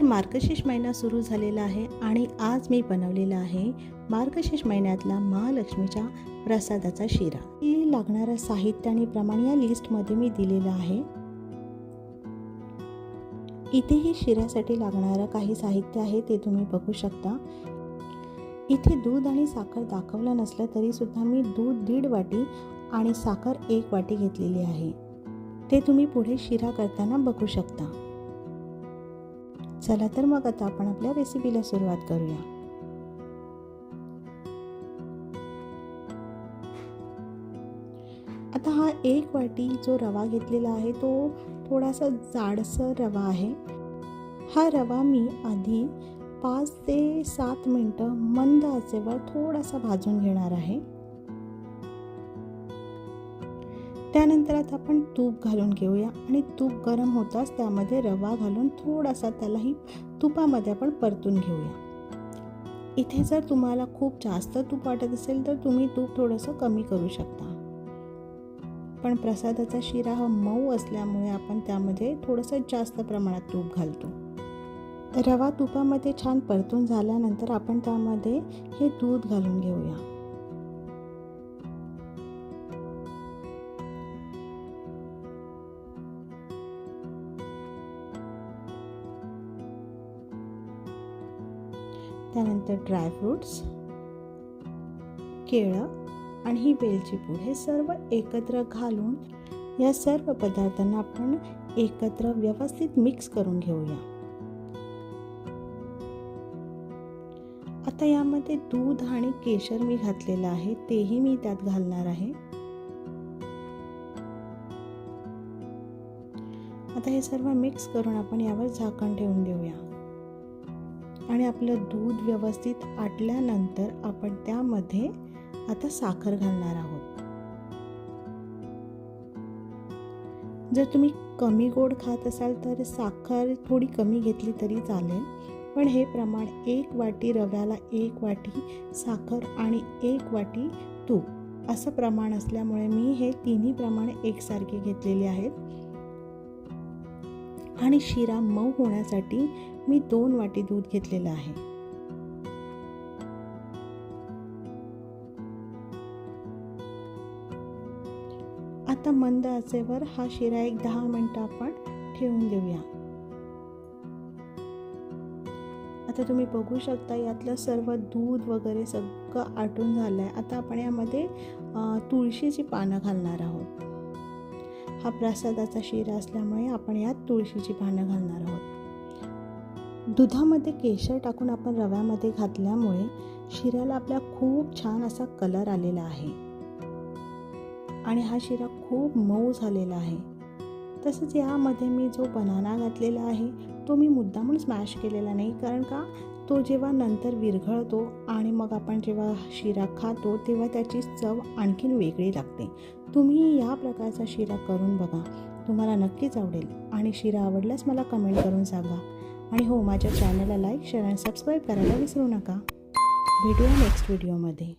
मार्गशीर्ष महिना सुरू झालेला आहे आणि आज मी बनवलेला आहे मार्गशीर्ष महिन्यातला महालक्ष्मीच्या प्रसादाचा शिरा। ही लागणारं साहित्य आणि प्रमाण या लिस्टमध्ये मी दिलेलं आहे। इथेही शिऱ्यासाठी लागणारं काही साहित्य आहे ते तुम्ही बघू शकता। इथे दूध आणि साखर दाखवलं नसलं तरी सुद्धा मी दूध 1.5 वाटी आणि साखर 1 वाटी घेतलेली आहे। ते तुम्ही पुढे शिरा करताना बघू शकता। चला तर मग आता आपण आपल्या रेसिपीला सुरुवात करूया। आता हा 1 वाटी जो रवा घेतलेला आहे तो थोडासा जाडसर रवा आहे। हा रवा मी आधी 5 ते 7 मिनिटं मंद आचेवर थोडासा भाजून घेणार आहे। त्यानंतर आता आपण तूप घालून घेऊया आणि तूप गरम होताच त्यामध्ये रवा घालून थोडासा त्यालाही तुपामध्ये आपण परतून घेऊया। इथे जर तुम्हाला खूप जास्त तूप वाटत असेल तर तुम्ही तूप थोडंसं कमी करू शकता, पण प्रसादाचा शिरा हा मऊ असल्यामुळे आपण त्यामध्ये थोडंसं जास्त प्रमाणात तूप घालतो। रवा तुपामध्ये छान परतून झाल्यानंतर आपण त्यामध्ये हे दूध घालून घेऊया। त्यानंतर ड्रायफ्रूट्स, केळं आणि ही वेलची पूड हे सर्व एकत्र घालून या सर्व पदार्थांना आपण एकत्र व्यवस्थित मिक्स करून घेऊया। आता यामध्ये दूध आणि केशर मी घातलेलं आहे तेही मी त्यात घालणार आहे। आता हे सर्व मिक्स करून आपण यावर झाकण ठेवून देऊया आणि आपलं दूध व्यवस्थित आटल्यानंतर आपण त्यामध्ये आता साखर घालणार आहोत। जर तुम्ही कमी गोड खात असाल तर साखर थोडी कमी घेतली तरी चालेल, पण हे प्रमाण 1 वाटी रव्याला 1 वाटी साखर आणि 1 वाटी तूप असं प्रमाण असल्यामुळे मी हे तिन्ही प्रमाण एकसारखे घेतलेले आहेत। आणि शिरा मऊ होण्यासाठी मी 2 वाटी दूध घेतलेलं आहे। आता मंद आचेवर हा शिरा एक 10 मिनिटं आपण ठेवून देऊया। आता तुम्ही बघू शकता यातलं सर्व दूध वगैरे सगळं आटून झालंय। आता आपण यामध्ये तुळशीची पानं घालणार आहोत। हा प्रसादाचा शिरा असल्यामुळे आपण यात तुळशीची पानं घालणार आहोत। दुधामध्ये केशर टाकून आपण रव्यामध्ये घातल्यामुळे शिऱ्याला आपल्या खूप छान असा कलर आलेला आहे आणि हा शिरा खूप मऊ झालेला आहे। तसंच यामध्ये मी जो बनाना घातलेला आहे तो मी मुद्दामून स्मॅश केलेला नाही, कारण का तो जेव्हा नंतर विरघळतो आणि मग आपण जेव्हा शिरा खातो तेव्हा त्याची चव आणखीन वेगळी लागते। तुम्ही या प्रकारचा शिरा करून बघा, तुम्हाला नक्कीच आवडेल। आणि शिरा आवडल्यास मला कमेंट करून सांगा। आणि हो, माझ्या चॅनलला लाईक, शेअर आणि सबस्क्राईब करायला विसरू नका। भेटूया नेक्स्ट व्हिडिओमध्ये।